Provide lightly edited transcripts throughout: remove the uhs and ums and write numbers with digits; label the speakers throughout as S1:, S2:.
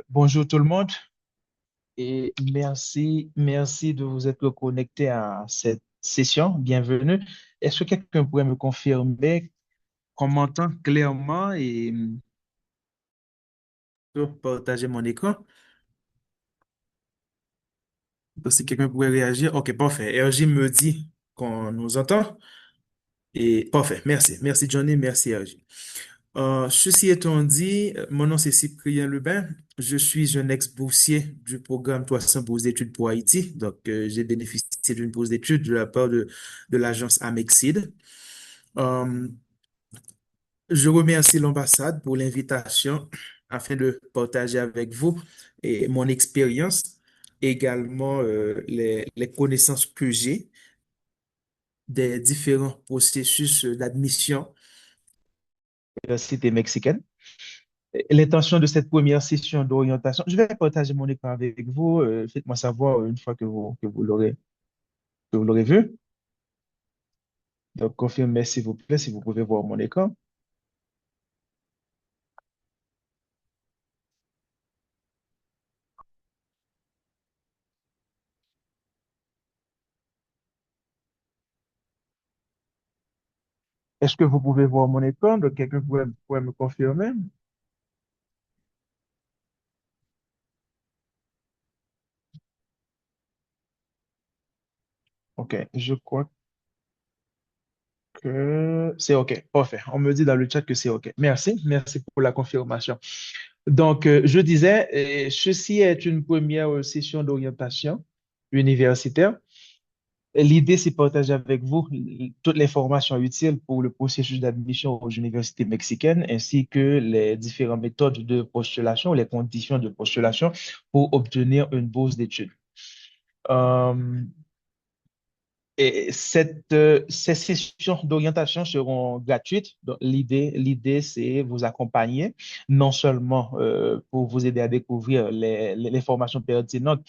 S1: Bonjour tout le monde et merci de vous être connecté à cette session. Bienvenue. Est-ce que quelqu'un pourrait me confirmer qu'on m'entend clairement et partager mon écran? Donc, si quelqu'un pourrait réagir, ok, parfait. RJ me dit qu'on nous entend et parfait. Merci. Merci Johnny, merci RJ. Ceci étant dit, mon nom c'est Cyprien Lebin. Je suis un ex-boursier du programme 300 bourses d'études pour Haïti. Donc, j'ai bénéficié d'une bourse d'études de la part de l'agence Amexid. Euh, je remercie l'ambassade pour l'invitation afin de partager avec vous et mon expérience, également les connaissances que j'ai des différents processus d'admission à l'université mexicaine. L'intention de cette première session d'orientation, je vais partager mon écran avec vous. Faites-moi savoir une fois que vous l'aurez vu. Donc, confirmez s'il vous plaît si vous pouvez voir mon écran. Est-ce que vous pouvez voir mon écran? Donc, quelqu'un pourrait me confirmer? OK, je crois que c'est OK. Parfait. On me dit dans le chat que c'est OK. Merci pour la confirmation. Donc, je disais, ceci est une première session d'orientation universitaire. L'idée, c'est de partager avec vous toutes les formations utiles pour le processus d'admission aux universités mexicaines, ainsi que les différentes méthodes de postulation, les conditions de postulation pour obtenir une bourse d'études. Euh, ces sessions d'orientation seront gratuites. Donc, l'idée, c'est vous accompagner, non seulement pour vous aider à découvrir les formations pertinentes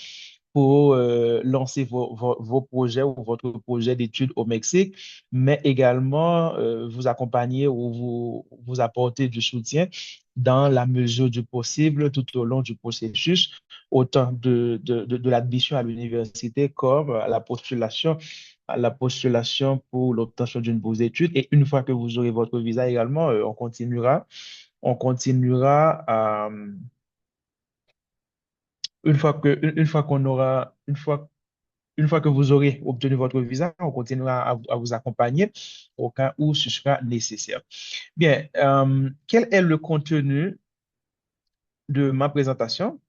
S1: pour lancer vos projets ou votre projet d'études au Mexique, mais également vous accompagner ou vous apporter du soutien dans la mesure du possible tout au long du processus, autant de l'admission à l'université comme à la postulation pour l'obtention d'une bourse d'études. Et une fois que vous aurez votre visa également, on continuera une fois qu'on aura, une fois que vous aurez obtenu votre visa, on continuera à vous accompagner au cas où ce sera nécessaire. Bien, quel est le contenu de ma présentation?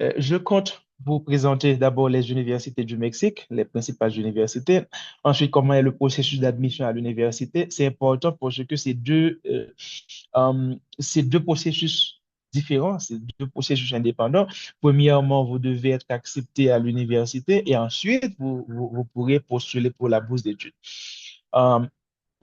S1: Je compte vous présenter d'abord les universités du Mexique, les principales universités. Ensuite, comment est le processus d'admission à l'université. C'est important parce que c'est deux processus différents, c'est deux processus indépendants. Premièrement, vous devez être accepté à l'université et ensuite, vous pourrez postuler pour la bourse d'études. Euh,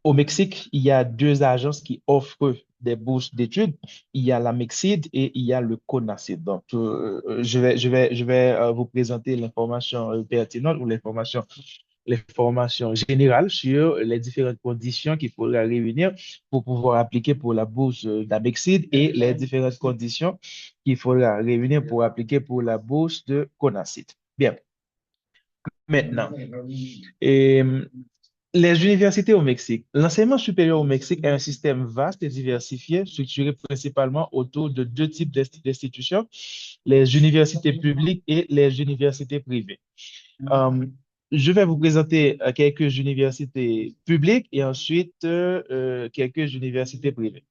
S1: Au Mexique, il y a deux agences qui offrent des bourses d'études. Il y a la Mexid et il y a le CONACYT. Donc, je vais vous présenter l'information pertinente ou l'information générale sur les différentes conditions qu'il faudra réunir pour pouvoir appliquer pour la bourse d'Amexid et les différentes conditions qu'il faudra réunir pour appliquer pour la bourse de CONACYT. Bien, maintenant, et, les universités au Mexique. L'enseignement supérieur au Mexique est un système vaste et diversifié, structuré principalement autour de deux types d'institutions, les universités publiques et les universités privées. Euh, je vais vous présenter quelques universités publiques et ensuite quelques universités privées.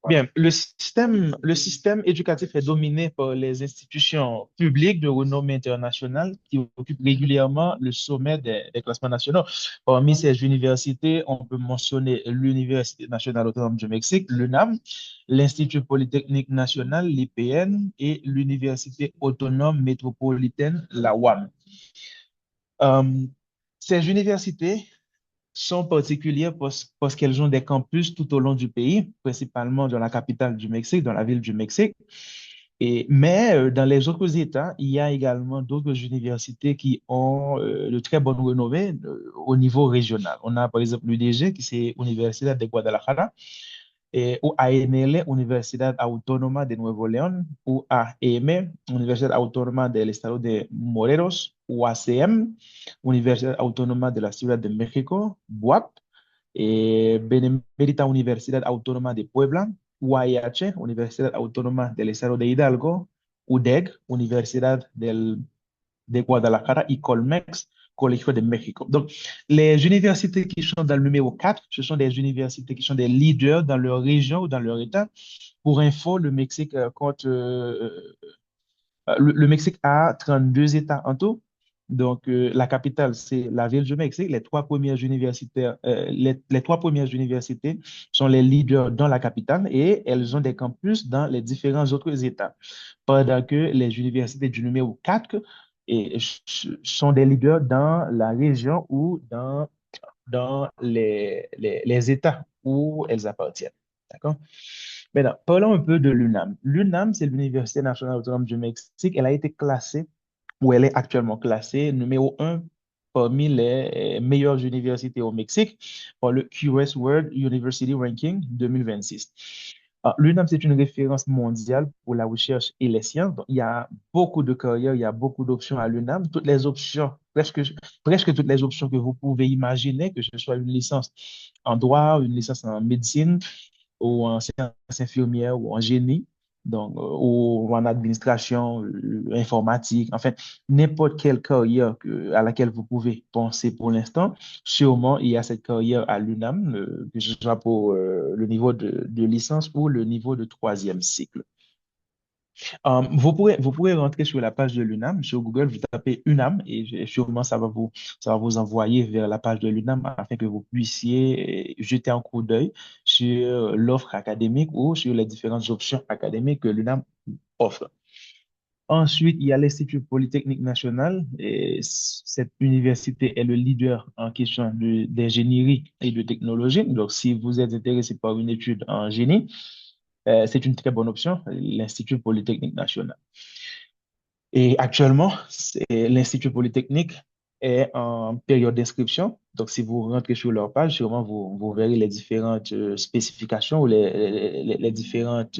S1: Bien, le système éducatif est dominé par les institutions publiques de renommée internationale qui occupent régulièrement le sommet des classements nationaux. Parmi ces universités, on peut mentionner l'Université nationale autonome du Mexique, l'UNAM, l'Institut polytechnique national, l'IPN, et l'Université autonome métropolitaine, la UAM. Euh, ces universités sont particulières parce qu'elles ont des campus tout au long du pays, principalement dans la capitale du Mexique, dans la ville du Mexique.
S2: Mais dans les autres États, il y a également d'autres universités qui ont de très bonnes renommées au niveau régional. On a par exemple l'UDG, qui c'est Universidad de Guadalajara, ou ANL, Universidad Autónoma de Nuevo León, ou AEM, Universidad Autónoma del Estado de Morelos, UACM, Universidad Autónoma de la Ciudad de México, BUAP, Benemérita Universidad Autónoma de Puebla, UAIH, Universidad Autónoma del Estado de Hidalgo, UDEG, de Guadalajara y Colmex, Colegio de México. Donc, les universités qui sont dans le numéro 4, ce sont des universités qui sont des leaders dans leur région ou dans leur État. Pour info, le Mexique compte le Mexique a 32 États en tout. Donc, la capitale, c'est la ville du Mexique. Les trois premières universités sont les leaders dans la capitale et elles ont des campus dans les différents autres États. Pendant que les universités du numéro 4 sont des leaders dans la région ou dans les États où elles appartiennent. D'accord? Maintenant, parlons un peu de l'UNAM. L'UNAM, c'est l'Université nationale autonome du Mexique. Elle a été classée, ou elle est actuellement classée, numéro un parmi les meilleures universités au Mexique par le QS World University Ranking 2026. L'UNAM, c'est une référence mondiale pour la recherche et les sciences. Donc, il y a beaucoup de carrières, il y a beaucoup d'options à l'UNAM. Toutes les options, presque toutes les options que vous pouvez imaginer, que ce soit une licence en droit, une licence en médecine, ou en sciences infirmières, ou en génie, donc, ou en administration, informatique, enfin, n'importe quelle carrière à laquelle vous pouvez penser pour l'instant, sûrement il y a cette carrière à l'UNAM, que ce soit pour le niveau de licence ou le niveau de troisième cycle. Vous pourrez rentrer sur la page de l'UNAM, sur Google, vous tapez UNAM et sûrement ça va vous envoyer vers la page de l'UNAM afin que vous puissiez jeter un coup d'œil sur l'offre académique ou sur les différentes options académiques que l'UNAM offre. Ensuite, il y a l'Institut Polytechnique National. Et cette université est le leader en question d'ingénierie et de technologie. Donc, si vous êtes intéressé par une étude en génie, c'est une très bonne option, l'Institut Polytechnique National. Et actuellement, l'Institut Polytechnique est en période d'inscription. Donc, si vous rentrez sur leur page, sûrement vous verrez les différentes spécifications ou les différentes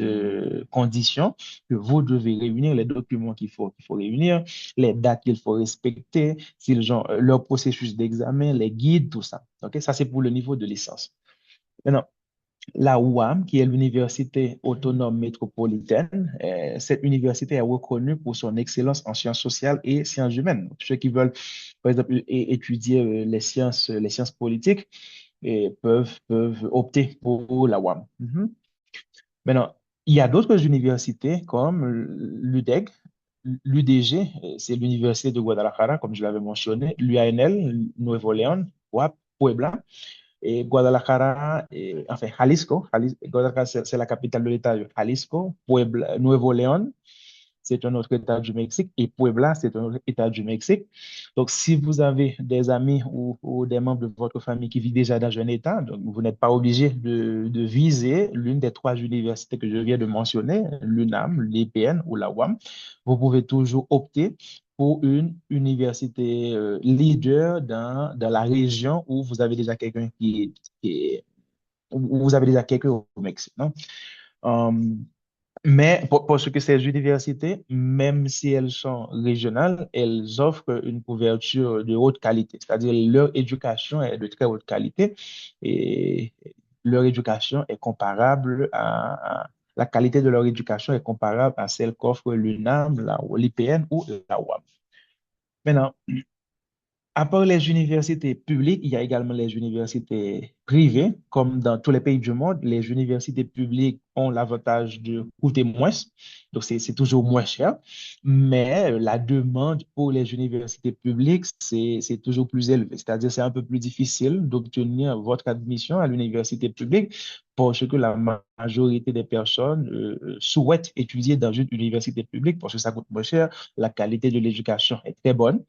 S2: conditions que vous devez réunir, les documents qu'il faut réunir, les dates qu'il faut respecter, s'ils ont leur processus d'examen, les guides, tout ça. OK? Ça, c'est pour le niveau de licence. Maintenant, la UAM, qui est l'Université autonome métropolitaine, cette université est reconnue pour son excellence en sciences sociales et sciences humaines. Donc, ceux qui veulent, par exemple, étudier les sciences politiques peuvent opter pour la UAM. Mhm. Maintenant, il y a d'autres universités comme l'UDEG, l'UDG, c'est l'Université de Guadalajara, comme je l'avais mentionné, l'UANL, Nuevo León, UAP, Puebla. Et Guadalajara, enfin Jalisco, Guadalajara, c'est la capitale de l'État de Jalisco. Puebla, Nuevo León, c'est un autre État du Mexique. Et Puebla, c'est un autre État du Mexique. Donc, si vous avez des amis ou des membres de votre famille qui vivent déjà dans un État, donc vous n'êtes pas obligé de viser l'une des trois universités que je viens de mentionner, l'UNAM, l'EPN ou la UAM. Vous pouvez toujours opter pour une université leader dans la région où vous avez déjà quelqu'un où vous avez déjà quelqu'un au Mexique, non? Euh, mais pour ce que ces universités, même si elles sont régionales, elles offrent une couverture de haute qualité, c'est-à-dire leur éducation est de très haute qualité et leur éducation est comparable la qualité de leur éducation est comparable à celle qu'offre l'UNAM, l'IPN ou la UAM. Maintenant, à part les universités publiques, il y a également les universités privées. Comme dans tous les pays du monde, les universités publiques ont l'avantage de coûter moins, donc c'est toujours moins cher. Mais la demande pour les universités publiques, c'est toujours plus élevée. C'est-à-dire, c'est un peu plus difficile d'obtenir votre admission à l'université publique parce que la majorité des personnes souhaitent étudier dans une université publique parce que ça coûte moins cher, la qualité de l'éducation est très bonne.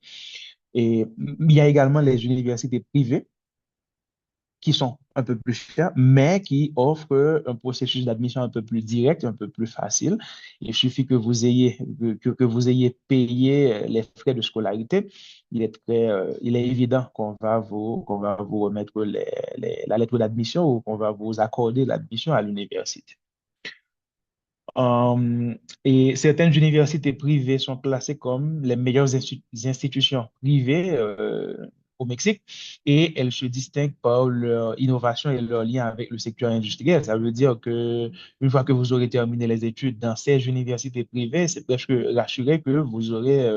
S2: Et il y a également les universités privées qui sont un peu plus chers, mais qui offrent un processus d'admission un peu plus direct, un peu plus facile. Il suffit que vous ayez payé les frais de scolarité. Il est évident qu'on va vous remettre la lettre d'admission ou qu'on va vous accorder l'admission à l'université. Euh, et certaines universités privées sont classées comme les meilleures institutions privées au Mexique et elles se distinguent par leur innovation et leur lien avec le secteur industriel. Ça veut dire que une fois que vous aurez terminé les études dans ces universités privées, c'est presque rassuré que vous aurez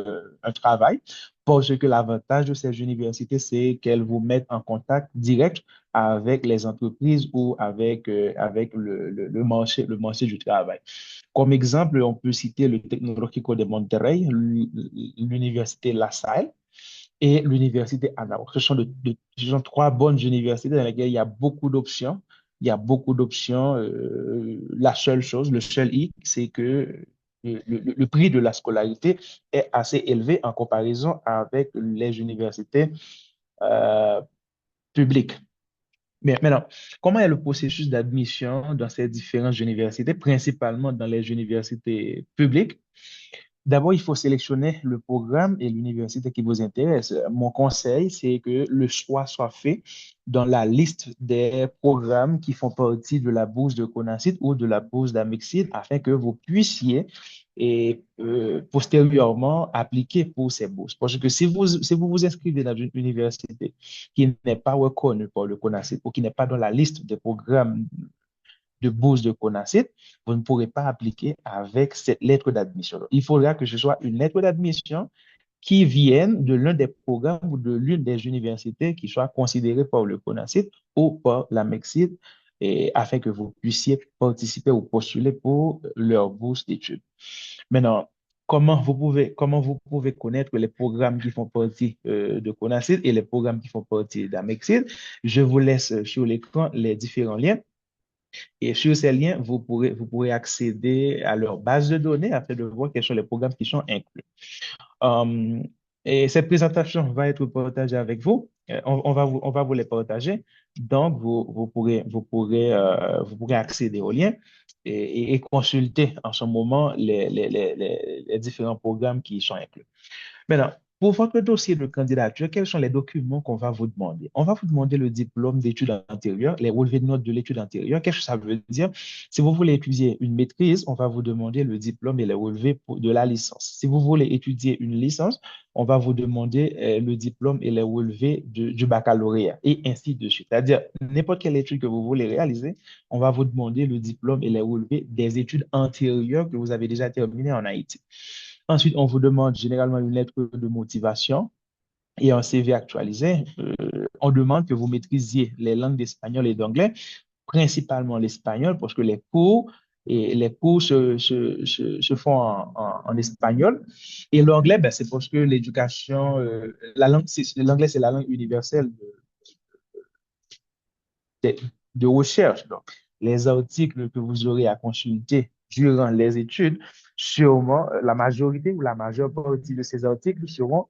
S2: un travail parce que l'avantage de ces universités, c'est qu'elles vous mettent en contact direct avec les entreprises ou avec le marché du travail. Comme exemple, on peut citer le Tecnológico de Monterrey, l'université La Salle et l'université Anáhuac. Ce sont trois bonnes universités dans lesquelles il y a beaucoup d'options. Il y a beaucoup d'options. La seule chose, le seul hic, c'est que le prix de la scolarité est assez élevé en comparaison avec les universités euh, publiques. Mais maintenant, comment est le processus d'admission dans ces différentes universités, principalement dans les universités publiques? D'abord, il faut sélectionner le programme et l'université qui vous intéresse. Mon conseil, c'est que le choix soit fait dans la liste des programmes qui font partie de la bourse de CONACYT ou de la bourse d'Amexit afin que vous puissiez postérieurement appliquer pour ces bourses. Parce que si vous vous inscrivez dans une université qui n'est pas reconnue par le CONACYT ou qui n'est pas dans la liste des programmes de bourse de CONACYT, vous ne pourrez pas appliquer avec cette lettre d'admission. Il faudra que ce soit une lettre d'admission qui vienne de l'un des programmes ou de l'une des universités qui soit considérée par le CONACYT ou par la MEXIT et afin que vous puissiez participer ou postuler pour leur bourse d'études. Maintenant, comment vous pouvez connaître les programmes qui font partie de CONACYT et les programmes qui font partie d'Amexit? Je vous laisse sur l'écran les différents liens. Et sur ces liens, vous pourrez accéder à leur base de données afin de voir quels sont les programmes qui sont inclus. Euh, et cette présentation va être partagée avec vous. On va vous les partager. Donc, vous pourrez accéder aux liens et consulter en ce moment les différents programmes qui sont inclus. Maintenant, pour votre dossier de candidature, quels sont les documents qu'on va vous demander? On va vous demander le diplôme d'études antérieures, les relevés de notes de l'étude antérieure. Qu'est-ce que ça veut dire? Si vous voulez étudier une maîtrise, on va vous demander le diplôme et les relevés de la licence. Si vous voulez étudier une licence, on va vous demander le diplôme et les relevés du baccalauréat et ainsi de suite. C'est-à-dire, n'importe quelle étude que vous voulez réaliser, on va vous demander le diplôme et les relevés des études antérieures que vous avez déjà terminées en Haïti. Ensuite, on vous demande généralement une lettre de motivation et un CV actualisé. On demande que vous maîtrisiez les langues d'espagnol et d'anglais, principalement l'espagnol, parce que les cours se font en espagnol. Et l'anglais, ben, c'est parce que l'éducation, l'anglais, c'est la langue universelle de, de recherche. Donc, les articles que vous aurez à consulter durant les études, sûrement, la majorité ou la majeure partie de ces articles seront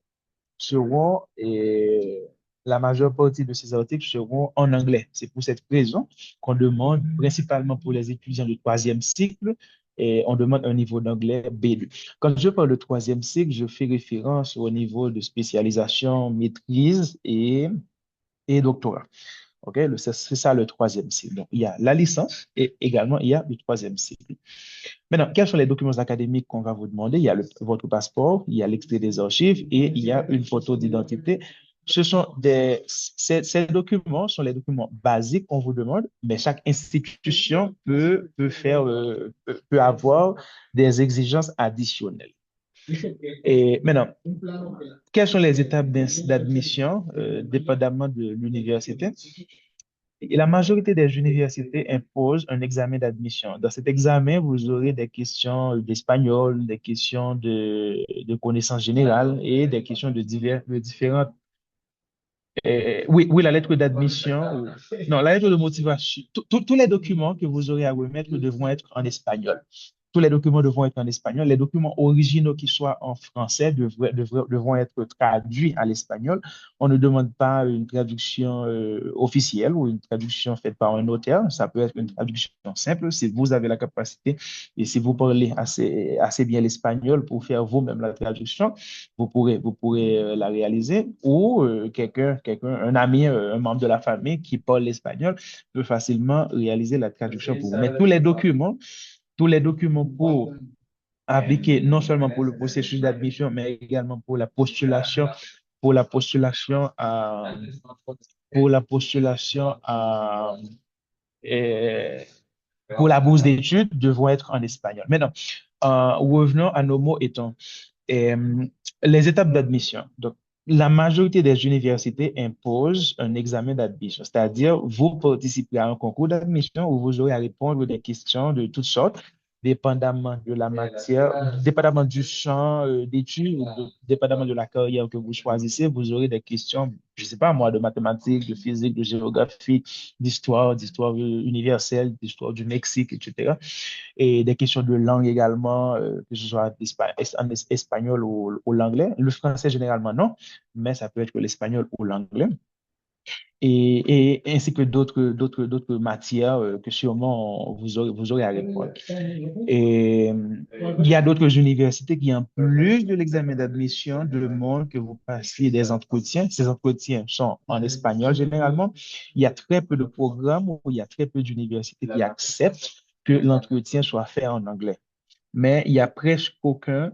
S2: la majeure partie de ces articles seront en anglais. C'est pour cette raison qu'on demande, principalement pour les étudiants du troisième cycle, et on demande un niveau d'anglais B2. Quand je parle de troisième cycle, je fais référence au niveau de spécialisation, maîtrise et doctorat. OK? C'est ça le troisième cycle. Donc, il y a la licence et également il y a le troisième cycle. Maintenant, quels sont les documents académiques qu'on va vous demander? Il y a votre passeport, il y a l'extrait des archives et il y a une photo d'identité. Ces documents sont les documents basiques qu'on vous demande, mais chaque institution peut avoir des exigences additionnelles. Et maintenant, quelles sont les étapes d'admission, dépendamment de l'université? Et la majorité des universités imposent un examen d'admission. Dans cet examen, vous aurez des questions d'espagnol, des questions de connaissances générales et des questions de différentes. Oui, la lettre d'admission. Non, la lettre de motivation. Tous les documents que vous aurez à remettre devront être en espagnol. tous les documents devront être en espagnol. Les documents originaux qui soient en français devront être traduits à l'espagnol. On ne demande pas une traduction officielle ou une traduction faite par un notaire. Ça peut être une traduction simple si vous avez la capacité et si vous parlez assez bien l'espagnol pour faire vous-même la traduction, vous pourrez la réaliser ou un ami, un membre de la famille qui parle l'espagnol peut facilement réaliser la traduction pour vous. Mais tous les documents pour appliquer non seulement pour le processus d'admission, mais également pour la postulation à, pour la postulation à, euh, pour la bourse d'études devront être en espagnol. Maintenant, revenons à nos mots étant les étapes d'admission. Donc, la majorité des universités imposent un examen d'admission, c'est-à-dire vous participez à un concours d'admission où vous aurez à répondre à des questions de toutes sortes, dépendamment de la matière, dépendamment du champ d'études, dépendamment de la carrière que vous choisissez, vous aurez des questions, je ne sais pas moi, de mathématiques, de physique, de géographie, d'histoire universelle, d'histoire du Mexique, etc. Et des questions de langue également, que ce soit en espagnol ou l'anglais. Le français, généralement, non, mais ça peut être l'espagnol ou l'anglais. Et ainsi que d'autres matières que sûrement vous aurez à répondre. Et il y a d'autres universités qui, en plus de l'examen d'admission, demandent que vous passiez des entretiens. Ces entretiens sont en espagnol généralement. Il y a très peu de programmes ou il y a très peu d'universités qui acceptent que l'entretien soit fait en anglais. Mais il y a presque aucun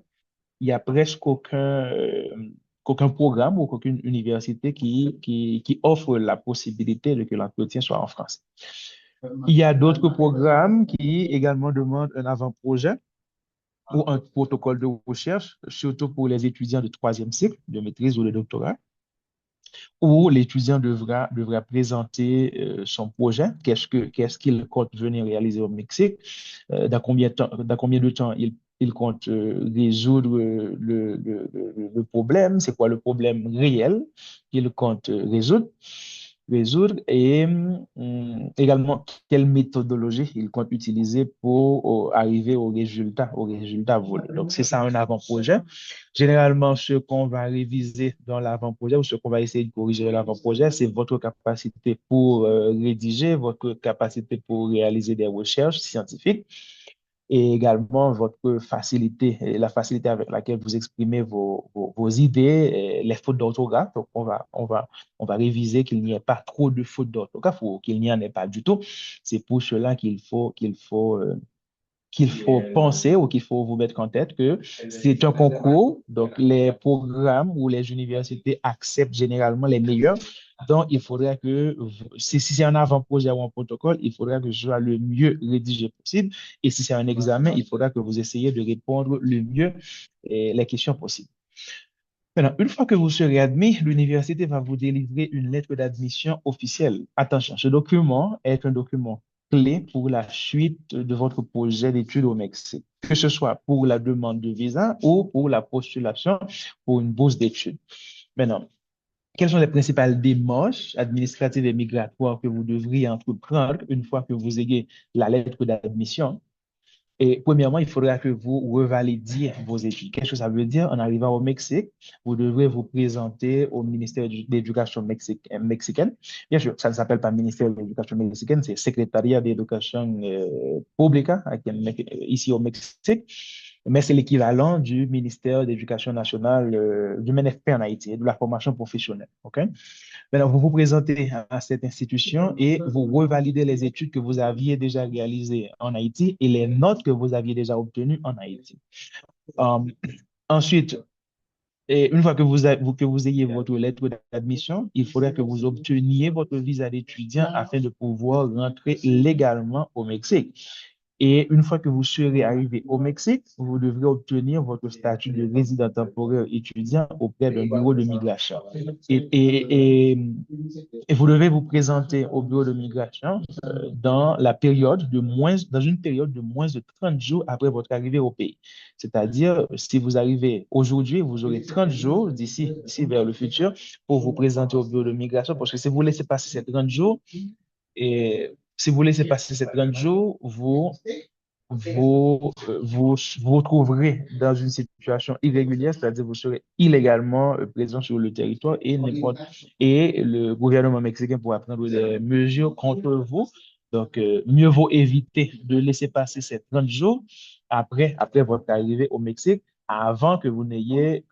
S2: programme ou aucune université qui offre la possibilité de que l'entretien soit en français. Il y a d'autres programmes qui également demandent un avant-projet ou un protocole de recherche, surtout pour les étudiants de troisième cycle, de maîtrise ou de doctorat, où l'étudiant devra présenter son projet, qu'est-ce qu'il compte venir réaliser au Mexique, dans combien de temps il compte résoudre le problème, c'est quoi le problème réel qu'il compte résoudre et également quelle méthodologie il compte utiliser pour arriver au résultat voulu. Donc, c'est ça un avant-projet. Généralement, ce qu'on va réviser dans l'avant-projet ou ce qu'on va essayer de corriger dans l'avant-projet, c'est votre capacité pour rédiger, votre capacité pour réaliser des recherches scientifiques et également votre facilité, et la facilité avec laquelle vous exprimez vos idées, et les fautes d'orthographe. Donc, on va réviser qu'il n'y ait pas trop de fautes d'orthographe ou qu'il n'y en ait pas du tout. C'est pour cela qu'il faut penser ou qu'il faut vous mettre en tête que c'est un concours, donc les programmes ou les universités acceptent généralement les meilleurs. Donc, il faudrait que, si c'est un avant-projet ou un protocole, il faudrait que ce soit le mieux rédigé possible. Et si c'est un examen, il faudra que vous essayiez de répondre le mieux les questions possibles. Maintenant, une fois que vous serez admis, l'université va vous délivrer une lettre d'admission officielle. Attention, ce document est un document clé pour la suite de votre projet d'études au Mexique, que ce soit pour la demande de visa ou pour la postulation pour une bourse d'études. Maintenant, quelles sont les principales démarches administratives et migratoires que vous devriez entreprendre une fois que vous ayez la lettre d'admission? Et premièrement, il faudra que vous revalidiez vos études. Qu'est-ce que ça veut dire? En arrivant au Mexique, vous devrez vous présenter au ministère de l'Éducation mexicaine. Bien sûr, ça ne s'appelle pas ministère de l'Éducation mexicaine, c'est Secrétariat d'Éducation Pública ici au Mexique. Mais c'est l'équivalent du ministère de l'Éducation nationale, du MNFP en Haïti, de la formation professionnelle. OK? Maintenant, vous vous présentez à cette institution et vous revalidez les études que vous aviez déjà réalisées en Haïti et les notes que vous aviez déjà obtenues en Haïti. Euh, Ensuite, et une fois que vous ayez votre lettre d'admission, il faudrait que vous obteniez votre visa d'étudiant afin de pouvoir rentrer légalement au Mexique. Et une fois que vous serez arrivé au Mexique, vous devrez obtenir votre statut de résident temporaire étudiant auprès d'un bureau de migration. Et, et, et, et vous devez vous présenter au bureau de migration dans une période de moins de 30 jours après votre arrivée au pays. C'est-à-dire, si vous arrivez aujourd'hui, vous aurez 30 jours d'ici vers le futur pour vous présenter au bureau de migration, parce que si vous laissez passer ces 30 jours, et si vous laissez passer ces 30 jours, vous trouverez dans une situation irrégulière, c'est-à-dire vous serez illégalement présent sur le territoire et le gouvernement mexicain pourra prendre des mesures contre vous. Donc, mieux vaut éviter de laisser passer ces 30 jours après votre arrivée au Mexique avant que vous n'ayez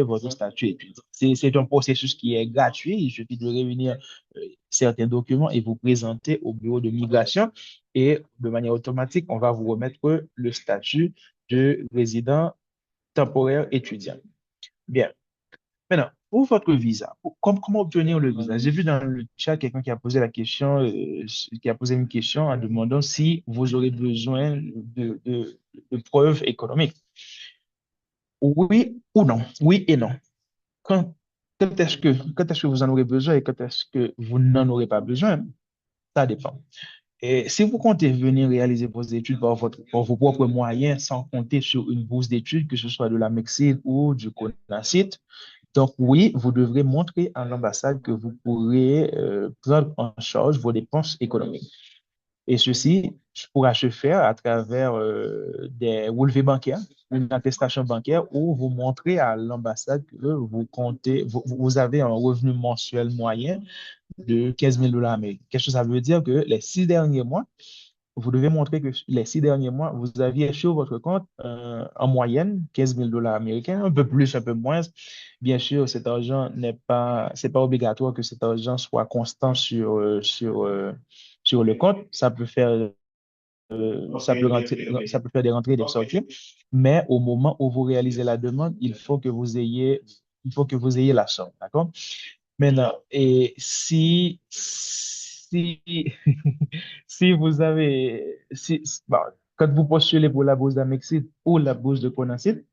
S2: votre statut étudiant. C'est un processus qui est gratuit. Il suffit de réunir certains documents et vous présenter au bureau de migration et de manière automatique, on va vous remettre le statut de résident temporaire étudiant. Bien. Maintenant, pour votre visa, comment obtenir le visa? J'ai vu dans le chat quelqu'un qui a posé la question, qui a posé une question en demandant si vous aurez besoin de preuves économiques. Oui ou non? Oui et non. Quand, quand est-ce que vous en aurez besoin et quand est-ce que vous n'en aurez pas besoin? Ça dépend. Et si vous comptez venir réaliser vos études par vos propres moyens, sans compter sur une bourse d'études, que ce soit de la MEXID ou du CONACYT, donc oui, vous devrez montrer à l'ambassade que vous pourrez prendre en charge vos dépenses économiques. Et ceci pourra se faire à travers des relevés bancaires, une attestation bancaire où vous montrez à l'ambassade que vous avez un revenu mensuel moyen de 15 000 dollars américains. Qu'est-ce que ça veut dire? Que les 6 derniers mois, vous devez montrer que les 6 derniers mois, vous aviez sur votre compte en moyenne 15 000 dollars américains, un peu plus, un peu moins. Bien sûr, cet argent c'est pas obligatoire que cet argent soit constant sur le compte. Ça peut faire des rentrées et des sorties. Mais au moment où vous réalisez la demande, il faut que vous ayez la somme. D'accord? Maintenant, et si vous avez, bon, quand vous postulez pour la bourse d'Amexit ou la bourse de Conacyt,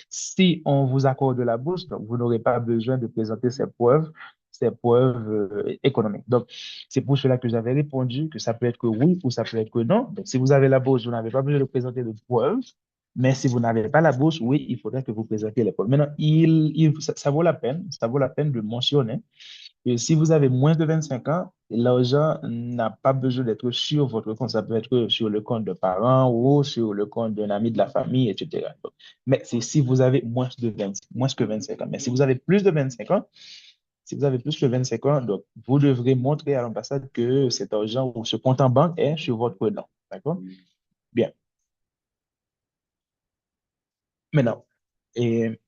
S2: si on vous accorde la bourse, donc vous n'aurez pas besoin de présenter ces preuves économiques. Donc, c'est pour cela que j'avais répondu que ça peut être que oui ou ça peut être que non. Donc, si vous avez la bourse, vous n'avez pas besoin de présenter de preuves. Mais si vous n'avez pas la bourse, oui, il faudrait que vous présentiez les preuves. Maintenant, ça vaut la peine de mentionner et si vous avez moins de 25 ans, l'argent n'a pas besoin d'être sur votre compte. Ça peut être sur le compte de parents ou sur le compte d'un ami de la famille, etc. Mais c'est si vous avez moins que 25 ans. Mais si vous avez plus de 25 ans, si vous avez plus que 25 ans, donc vous devrez montrer à l'ambassade que cet argent ou ce compte en banque est sur votre nom. D'accord? Bien. Maintenant, et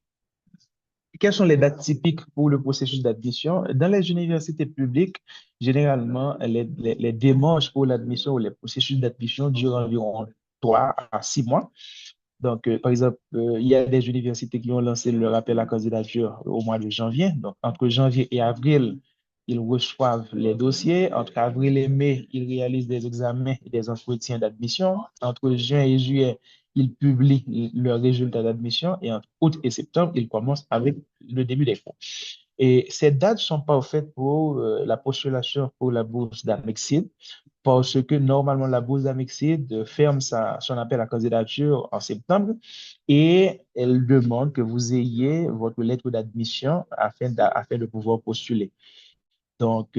S2: quelles sont les dates typiques pour le processus d'admission? Dans les universités publiques, généralement, les démarches pour l'admission ou les processus d'admission durent environ 3 à 6 mois. Donc, par exemple, il y a des universités qui ont lancé leur appel à candidature au mois de janvier. Donc, entre janvier et avril, ils reçoivent les dossiers. Entre avril et mai, ils réalisent des examens et des entretiens d'admission. Entre juin et juillet, ils publient leurs résultats d'admission. Et entre août et septembre, ils commencent avec le début des cours. Et ces dates sont parfaites pour la postulation pour la bourse d'Amexid parce que normalement, la bourse d'Amexid ferme son appel à candidature en septembre et elle demande que vous ayez votre lettre d'admission afin de pouvoir postuler. Donc,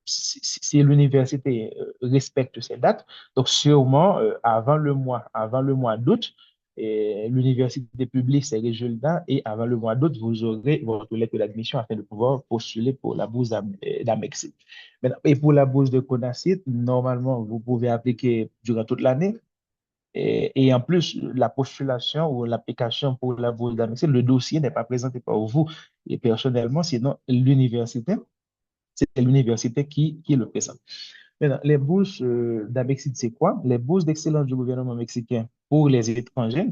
S2: si l'université respecte ces dates, donc sûrement avant le mois d'août, l'université publie ses résultats et avant le mois d'août, vous aurez votre lettre d'admission afin de pouvoir postuler pour la bourse d'Amexit. Et pour la bourse de Conacyt, normalement, vous pouvez appliquer durant toute l'année. Et en plus, la postulation ou l'application pour la bourse d'Amexit, le dossier n'est pas présenté par vous et personnellement, sinon l'université. C'est l'université qui le présente. Maintenant, les bourses d'Amexit, c'est quoi? Les bourses d'excellence du gouvernement mexicain pour les étrangers,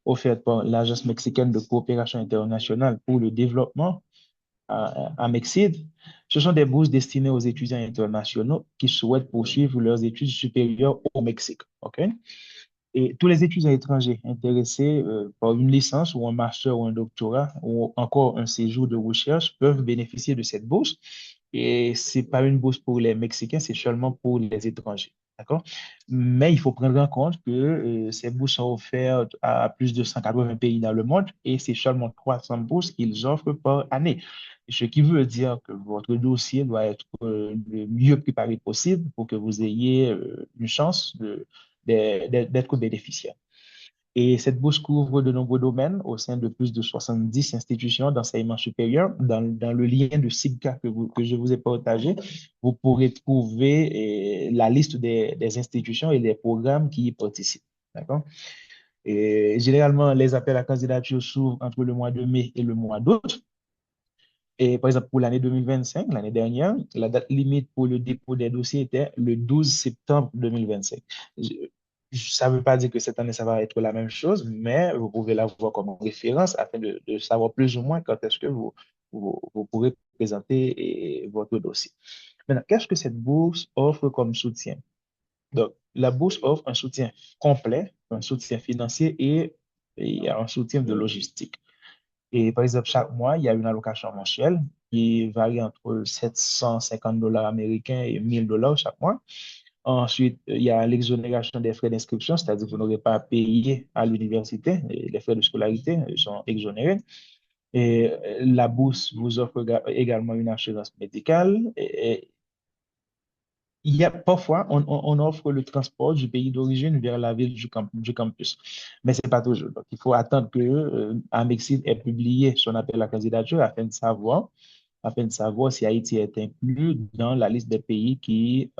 S2: offertes par l'Agence mexicaine de coopération internationale pour le développement à Mexique. Ce sont des bourses destinées aux étudiants internationaux qui souhaitent poursuivre leurs études supérieures au Mexique. OK? Et tous les étudiants étrangers intéressés par une licence ou un master ou un doctorat ou encore un séjour de recherche peuvent bénéficier de cette bourse. Et c'est pas une bourse pour les Mexicains, c'est seulement pour les étrangers. D'accord? Mais il faut prendre en compte que ces bourses sont offertes à plus de 180 pays dans le monde et c'est seulement 300 bourses qu'ils offrent par année. Ce qui veut dire que votre dossier doit être le mieux préparé possible pour que vous ayez une chance d'être bénéficiaire. Et cette bourse couvre de nombreux domaines au sein de plus de 70 institutions d'enseignement supérieur. Dans le lien de SIGCA que je vous ai partagé, vous pourrez trouver la liste des institutions et des programmes qui y participent. D'accord? Et généralement, les appels à candidature s'ouvrent entre le mois de mai et le mois d'août. Et par exemple, pour l'année 2025, l'année dernière, la date limite pour le dépôt des dossiers était le 12 septembre 2025. Ça ne veut pas dire que cette année, ça va être la même chose, mais vous pouvez l'avoir comme référence afin de savoir plus ou moins quand est-ce que vous pourrez présenter votre dossier. Maintenant, qu'est-ce que cette bourse offre comme soutien? Donc, la bourse offre un soutien complet, un soutien financier et un soutien de logistique. Et par exemple, chaque mois, il y a une allocation mensuelle qui varie entre 750 dollars américains et 1000 dollars chaque mois. Ensuite, il y a l'exonération des frais d'inscription, c'est-à-dire que vous n'aurez pas à payer à l'université. Et les frais de scolarité sont exonérés. Et la bourse vous offre également une assurance médicale. Et il y a parfois, on offre le transport du pays d'origine vers la ville du campus, mais c'est pas toujours. Donc, il faut attendre que Amexit ait publié son appel à candidature afin de savoir si Haïti est inclus dans la liste des pays qui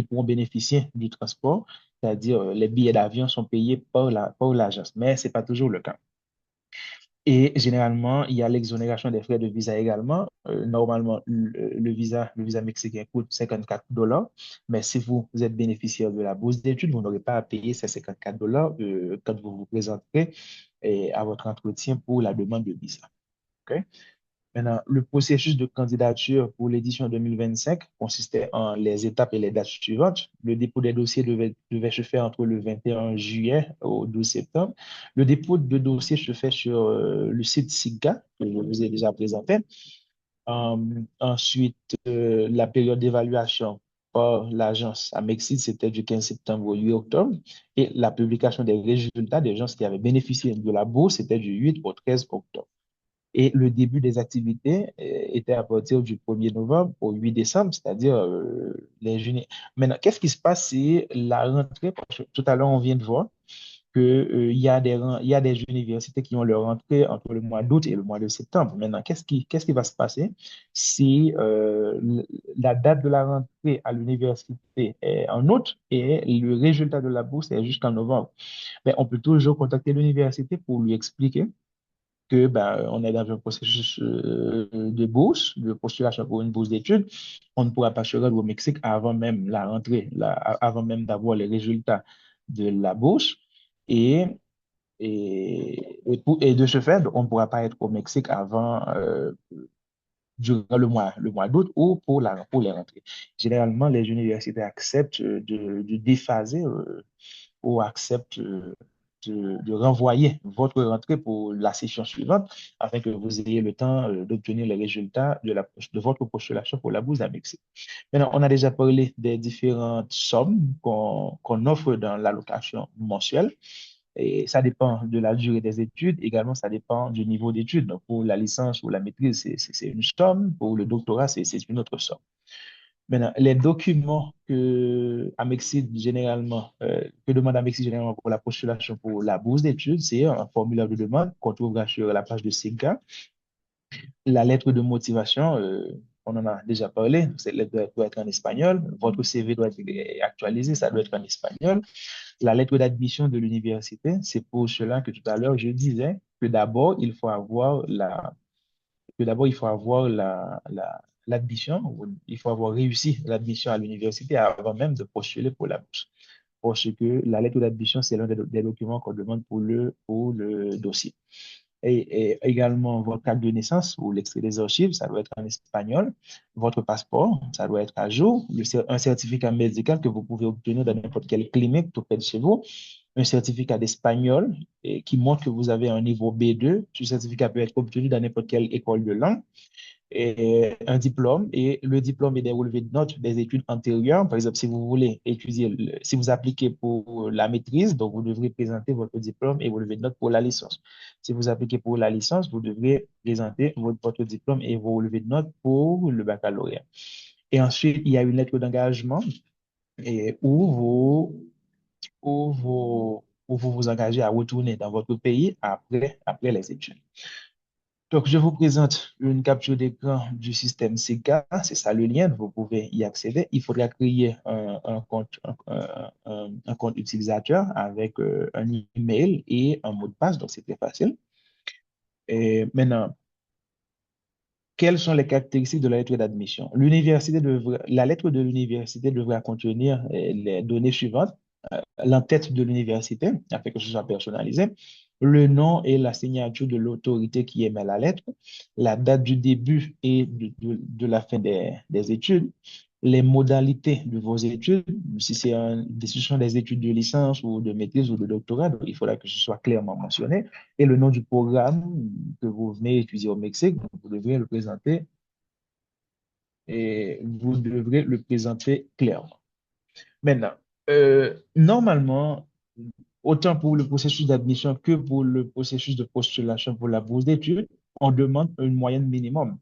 S2: pourront bénéficier du transport, c'est-à-dire les billets d'avion sont payés par l'agence, mais c'est pas toujours le cas. Et généralement, il y a l'exonération des frais de visa également. Normalement, le visa mexicain coûte 54 dollars, mais si vous êtes bénéficiaire de la bourse d'études, vous n'aurez pas à payer ces 54 dollars quand vous vous présenterez à votre entretien pour la demande de visa. OK? Maintenant, le processus de candidature pour l'édition 2025 consistait en les étapes et les dates suivantes. Le dépôt des dossiers devait se faire entre le 21 juillet au 12 septembre. Le dépôt de dossier se fait sur le site SIGA, que je vous ai déjà présenté. Ensuite, la période d'évaluation par l'agence à Mexique, c'était du 15 septembre au 8 octobre. Et la publication des résultats des gens qui avaient bénéficié de la bourse, c'était du 8 au 13 octobre. Et le début des activités était à partir du 1er novembre au 8 décembre, c'est-à-dire les jeunes. Maintenant, qu'est-ce qui se passe si la rentrée, parce que tout à l'heure, on vient de voir que, il y a des universités qui ont leur rentrée entre le mois d'août et le mois de septembre. Maintenant, qu'est-ce qui va se passer si la date de la rentrée à l'université est en août et le résultat de la bourse est jusqu'en novembre? Ben, on peut toujours contacter l'université pour lui expliquer que on est dans un processus de bourse, de postulation pour une bourse d'études. On ne pourra pas se rendre au Mexique avant même la rentrée, avant même d'avoir les résultats de la bourse. Et, et de ce fait, on ne pourra pas être au Mexique avant durant le mois d'août ou pour les rentrées. Généralement, les universités acceptent de déphaser ou acceptent de renvoyer votre rentrée pour la session suivante afin que vous ayez le temps d'obtenir les résultats de votre postulation pour la bourse à Mexique. Maintenant, on a déjà parlé des différentes sommes qu'on offre dans l'allocation mensuelle. Et ça dépend de la durée des études. Également, ça dépend du niveau d'études. Donc, pour la licence ou la maîtrise, c'est une somme. Pour le doctorat, c'est une autre somme. Maintenant, les documents que demande Amexi généralement pour la postulation pour la bourse d'études, c'est un formulaire de demande qu'on trouvera sur la page de SIGA. La lettre de motivation, on en a déjà parlé, cette lettre doit être en espagnol. Votre CV doit être actualisé, ça doit être en espagnol. La lettre d'admission de l'université, c'est pour cela que tout à l'heure, je disais que d'abord, il faut avoir l'admission, il faut avoir réussi l'admission à l'université avant même de postuler pour la bourse. Parce que la lettre d'admission, c'est l'un des documents qu'on demande pour le dossier. Et également votre carte de naissance ou l'extrait des archives, ça doit être en espagnol. Votre passeport, ça doit être à jour. Un certificat médical que vous pouvez obtenir dans n'importe quelle clinique tout près de chez vous. Un certificat d'espagnol qui montre que vous avez un niveau B2. Ce certificat peut être obtenu dans n'importe quelle école de langue et un diplôme et le diplôme est des relevés de notes des études antérieures. Par exemple, si vous voulez étudier, si vous appliquez pour la maîtrise, donc vous devrez présenter votre diplôme et relevé de notes pour la licence. Si vous appliquez pour la licence, vous devrez présenter votre diplôme et vos relevés de notes pour le baccalauréat. Et ensuite, il y a une lettre d'engagement et où pour vous vous engager à retourner dans votre pays après les études. Donc, je vous présente une capture d'écran du système SECA. C'est ça le lien, vous pouvez y accéder. Il faudra créer un compte, un compte utilisateur avec un email et un mot de passe, donc c'est très facile. Et maintenant, quelles sont les caractéristiques de la lettre d'admission? La lettre de l'université devra contenir les données suivantes: l'entête de l'université, afin que ce soit personnalisé, le nom et la signature de l'autorité qui émet la lettre, la date du début et de la fin des études, les modalités de vos études, si ce sont des études de licence ou de maîtrise ou de doctorat, donc il faudra que ce soit clairement mentionné, et le nom du programme que vous venez étudier au Mexique, donc vous devrez le présenter et vous devrez le présenter clairement. Maintenant, normalement, autant pour le processus d'admission que pour le processus de postulation pour la bourse d'études, on demande une moyenne minimum.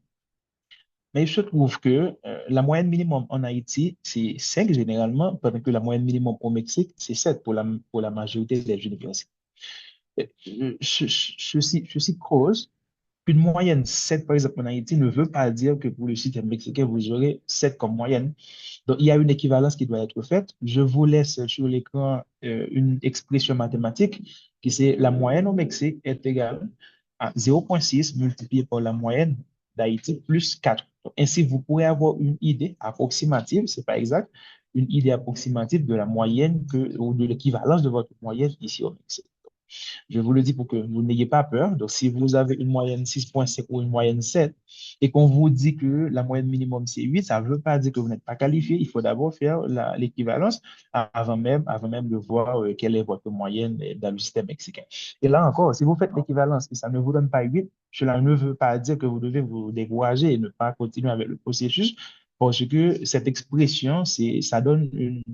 S2: Mais il se trouve que la moyenne minimum en Haïti, c'est 5 généralement, pendant que la moyenne minimum au Mexique, c'est 7 pour la majorité des universités. Ceci cause une moyenne 7 par exemple, en Haïti ne veut pas dire que pour le système mexicain, vous aurez 7 comme moyenne. Donc, il y a une équivalence qui doit être faite. Je vous laisse sur l'écran une expression mathématique qui c'est la moyenne au Mexique est égale à 0,6 multiplié par la moyenne d'Haïti plus 4. Donc, ainsi, vous pourrez avoir une idée approximative, c'est pas exact, une idée approximative de la moyenne ou de l'équivalence de votre moyenne ici au Mexique. Je vous le dis pour que vous n'ayez pas peur. Donc, si vous avez une moyenne 6,5 ou une moyenne 7 et qu'on vous dit que la moyenne minimum c'est 8, ça ne veut pas dire que vous n'êtes pas qualifié. Il faut d'abord faire l'équivalence avant même de voir quelle est votre moyenne dans le système mexicain. Et là encore, si vous faites l'équivalence et ça ne vous donne pas 8, cela ne veut pas dire que vous devez vous décourager et ne pas continuer avec le processus. Parce que cette expression, ça donne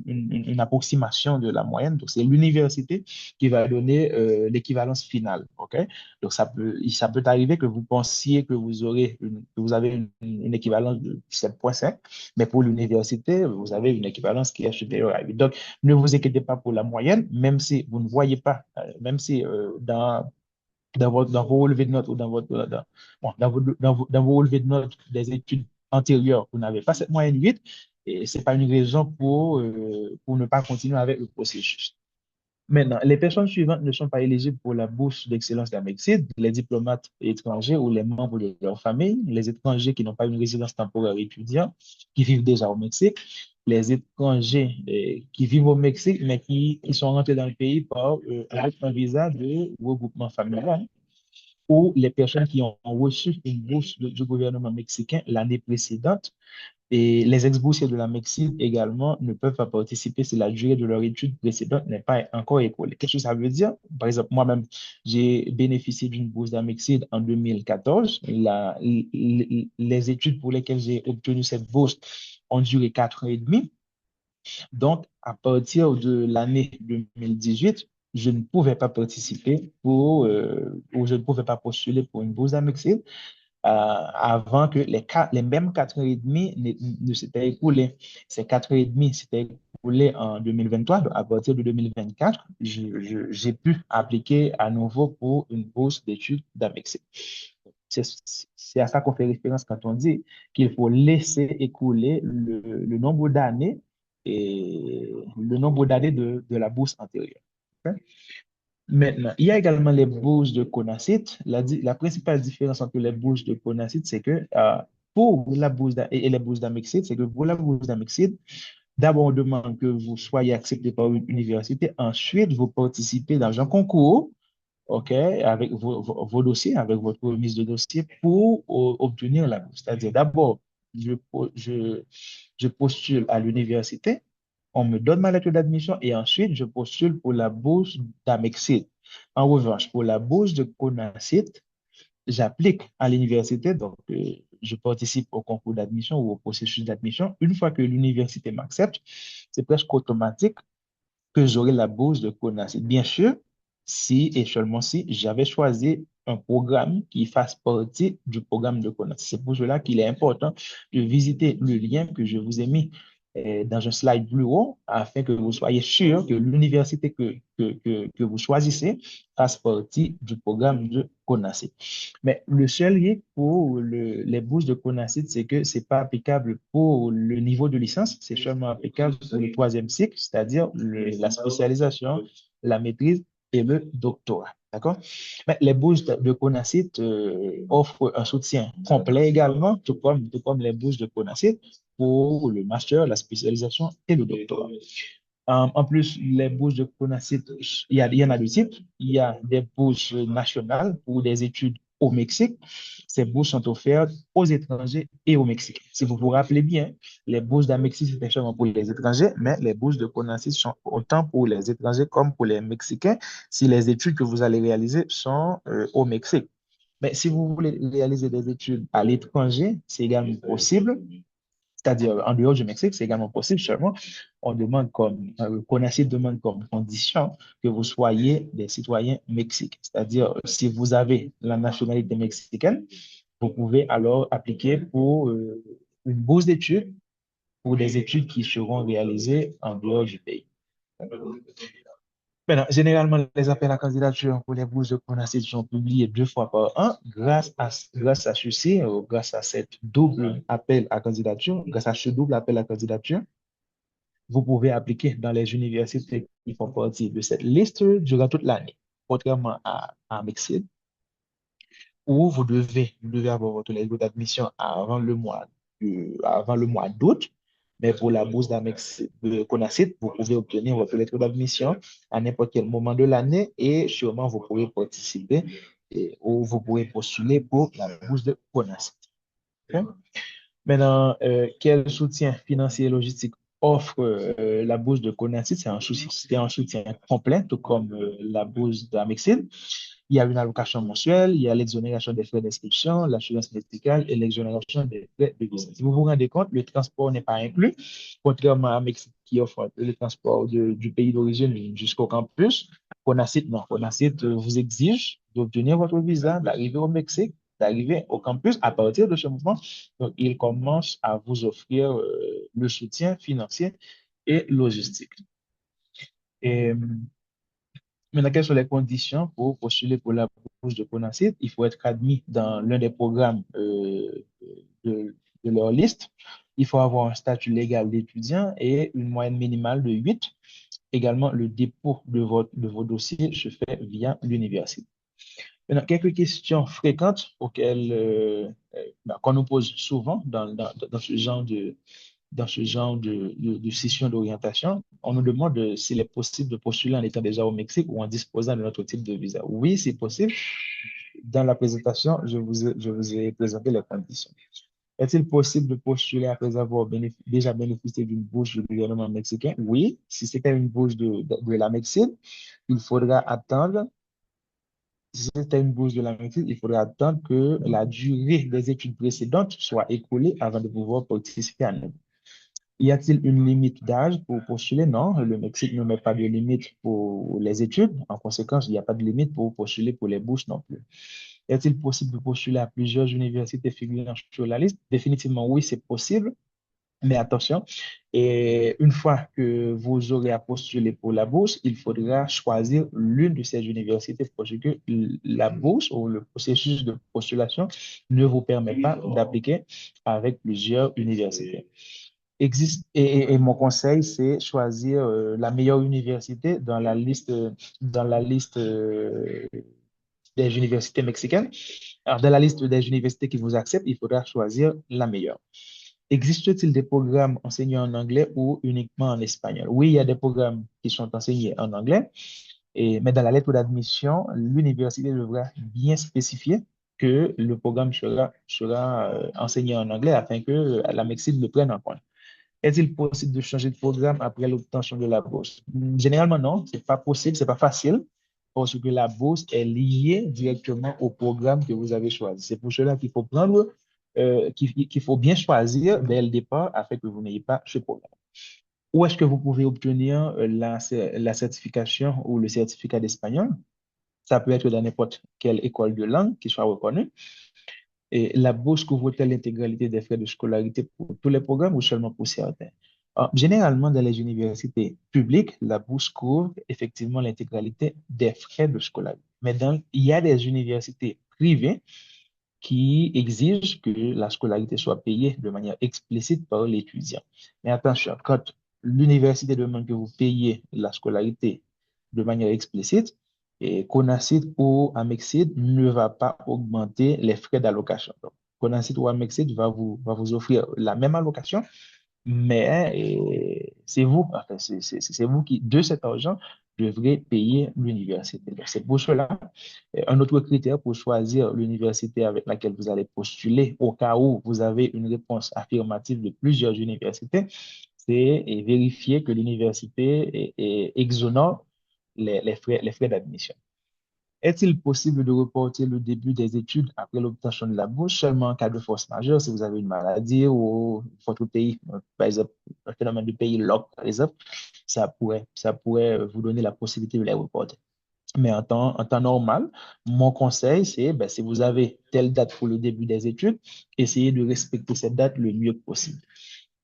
S2: une approximation de la moyenne. Donc, c'est l'université qui va donner l'équivalence finale. OK? Donc, ça peut arriver que vous pensiez que vous avez une équivalence de 7,5, mais pour l'université, vous avez une équivalence qui est supérieure à 8. Donc, ne vous inquiétez pas pour la moyenne, même si vous ne voyez pas, même si dans vos relevés de notes ou bon, dans vos relevés de notes des études antérieures, vous n'avez pas cette moyenne 8, et ce n'est pas une raison pour ne pas continuer avec le processus. Maintenant, les personnes suivantes ne sont pas éligibles pour la bourse d'excellence d'Amexid: les diplomates étrangers ou les membres de leur famille, les étrangers qui n'ont pas une résidence temporaire étudiante, qui vivent déjà au Mexique, les étrangers qui vivent au Mexique, mais qui sont rentrés dans le pays avec un visa de regroupement familial, ou les personnes qui ont reçu une bourse du gouvernement mexicain l'année précédente. Et les ex-boursiers de la médecine également ne peuvent pas participer si la durée de leur étude précédente n'est pas encore écoulée. Qu'est-ce que ça veut dire? Par exemple, moi-même, j'ai bénéficié d'une bourse de la médecine en 2014. Les études pour lesquelles j'ai obtenu cette bourse ont duré 4 ans et demi. Donc, à partir de l'année 2018, je ne pouvais pas participer ou je ne pouvais pas postuler pour une bourse de la médecine avant que les mêmes 4 ans et demi ne s'étaient écoulés. Ces 4 ans et demi s'étaient écoulés en 2023. Donc, à partir de 2024, j'ai pu appliquer à nouveau pour une bourse d'études d'Amexi. C'est c'est à ça qu'on fait référence quand on dit qu'il faut laisser écouler le nombre d'années et le nombre d'années de la bourse antérieure. Ok? Maintenant, il y a également les bourses de CONACYT. La principale différence entre les bourses de CONACYT, c'est que pour la et les bourses d'Amexit, c'est que pour la bourse d'Amexit, d'abord, on demande que vous soyez accepté par une université. Ensuite, vous participez dans un concours, OK, avec vos dossiers, avec votre remise de dossier pour obtenir la bourse. C'est-à-dire, d'abord, je, po- je, je postule à l'université, on me donne ma lettre d'admission et ensuite, je postule pour la bourse d'Amexit. En revanche, pour la bourse de CONACYT, j'applique à l'université, donc je participe au concours d'admission ou au processus d'admission. Une fois que l'université m'accepte, c'est presque automatique que j'aurai la bourse de CONACYT. Bien sûr, si et seulement si j'avais choisi un programme qui fasse partie du programme de CONACYT. C'est pour cela qu'il est important de visiter le lien que je vous ai mis dans un slide plus haut afin que vous soyez sûr que l'université que vous choisissez fasse partie du programme de CONACYT. Mais le seul hic pour les bourses de CONACYT, c'est que c'est pas applicable pour le niveau de licence, c'est seulement applicable pour le troisième cycle, c'est-à-dire la spécialisation, la maîtrise et le doctorat. D'accord? Mais les bourses de CONACYT offrent un soutien complet également, tout comme les bourses de CONACYT pour le master, la spécialisation et le doctorat. En plus, les bourses de CONACYT, il y en a deux types. Il y a des bourses nationales pour des études au Mexique. Ces bourses sont offertes aux étrangers et aux Mexicains. Si vous vous rappelez bien, les bourses d'Amexique, c'était seulement pour les étrangers, mais les bourses de CONACYT sont autant pour les étrangers comme pour les Mexicains si les études que vous allez réaliser sont au Mexique. Mais si vous voulez réaliser des études à l'étranger, c'est également possible, c'est-à-dire en dehors du Mexique, c'est également possible, seulement on demande comme, CONACYT demande comme condition que vous soyez des citoyens mexicains. C'est-à-dire, si vous avez la nationalité mexicaine, vous pouvez alors appliquer pour une bourse d'études pour des études qui seront réalisées en dehors du pays. Maintenant, généralement, les appels à candidature pour les bourses de CONACYT sont publiés 2 fois par an. Grâce à ceci, grâce à cette double appel à candidature, grâce à ce double appel à candidature, vous pouvez appliquer dans les universités qui font partie de cette liste durant toute l'année. Contrairement à Mexid, où vous devez avoir votre lettre d'admission avant le mois d'août. Mais pour la bourse de CONACYT, vous pouvez obtenir votre lettre d'admission à n'importe quel moment de l'année et sûrement vous pourrez participer ou vous pourrez postuler pour la bourse de CONACYT. OK? Maintenant, quel soutien financier et logistique offre la bourse de CONACYT? C'est un soutien complet, tout comme la bourse de la Mexine. Il y a une allocation mensuelle, il y a l'exonération des frais d'inscription, l'assurance médicale et l'exonération des frais de visa. Si vous vous rendez compte, le transport n'est pas inclus, contrairement à Mexique qui offre le transport du pays d'origine jusqu'au campus. CONACYT, non. CONACYT vous exige d'obtenir votre visa, d'arriver au Mexique, d'arriver au campus. À partir de ce moment, donc, il commence à vous offrir le soutien financier et logistique. Et maintenant, quelles sont les conditions pour postuler pour la bourse de CONACYT? Il faut être admis dans l'un des programmes de leur liste. Il faut avoir un statut légal d'étudiant et une moyenne minimale de 8. Également, le dépôt de vos dossiers se fait via l'université. Maintenant, quelques questions fréquentes qu'on nous pose souvent dans ce genre de session d'orientation. On nous demande s'il est possible de postuler en étant déjà au Mexique ou en disposant de notre type de visa. Oui, c'est possible. Dans la présentation, je vous ai présenté les conditions. Est-il possible de postuler après avoir déjà bénéficié d'une bourse du gouvernement mexicain? Oui, si c'était une bourse de la Mexique, il faudra attendre. Si c'était une bourse de la Mexique, il faudra attendre que la durée des études précédentes soit écoulée avant de pouvoir participer à nouveau. Y a-t-il une limite d'âge pour postuler? Non, le Mexique ne met pas de limite pour les études. En conséquence, il n'y a pas de limite pour postuler pour les bourses non plus. Est-il possible de postuler à plusieurs universités figurant sur la liste? Définitivement, oui, c'est possible. Mais attention, et une fois que vous aurez à postuler pour la bourse, il faudra choisir l'une de ces universités parce que la bourse ou le processus de postulation ne vous permet pas d'appliquer avec plusieurs universités. Et mon conseil, c'est choisir la meilleure université dans la liste des universités mexicaines. Alors, dans la liste des universités qui vous acceptent, il faudra choisir la meilleure. Existe-t-il des programmes enseignés en anglais ou uniquement en espagnol? Oui, il y a des programmes qui sont enseignés en anglais, mais dans la lettre d'admission, l'université devra bien spécifier que le programme sera enseigné en anglais afin que la Mexique le prenne en compte. Est-il possible de changer de programme après l'obtention de la bourse? Généralement, non, c'est pas possible, c'est pas facile, parce que la bourse est liée directement au programme que vous avez choisi. C'est pour cela qu'il faut qu'il faut bien choisir dès le départ afin que vous n'ayez pas ce programme. Où est-ce que vous pouvez obtenir la certification ou le certificat d'espagnol? Ça peut être dans n'importe quelle école de langue qui soit reconnue. Et la bourse couvre-t-elle l'intégralité des frais de scolarité pour tous les programmes ou seulement pour certains? Généralement, dans les universités publiques, la bourse couvre effectivement l'intégralité des frais de scolarité. Mais il y a des universités privées qui exigent que la scolarité soit payée de manière explicite par l'étudiant. Mais attention, quand l'université demande que vous payiez la scolarité de manière explicite, et CONACYT ou Amexit ne va pas augmenter les frais d'allocation. Donc, CONACYT ou Amexit va vous offrir la même allocation, mais c'est vous, enfin, c'est vous qui, de cet argent, devrez payer l'université. Donc, c'est pour cela, un autre critère pour choisir l'université avec laquelle vous allez postuler, au cas où vous avez une réponse affirmative de plusieurs universités, c'est vérifier que l'université exonère les frais d'admission. Est-il possible de reporter le début des études après l'obtention de la bourse seulement en cas de force majeure, si vous avez une maladie ou votre pays, par exemple, un phénomène de pays lock, par exemple, ça pourrait vous donner la possibilité de les reporter. Mais en temps normal, mon conseil, c'est ben, si vous avez telle date pour le début des études, essayez de respecter cette date le mieux possible.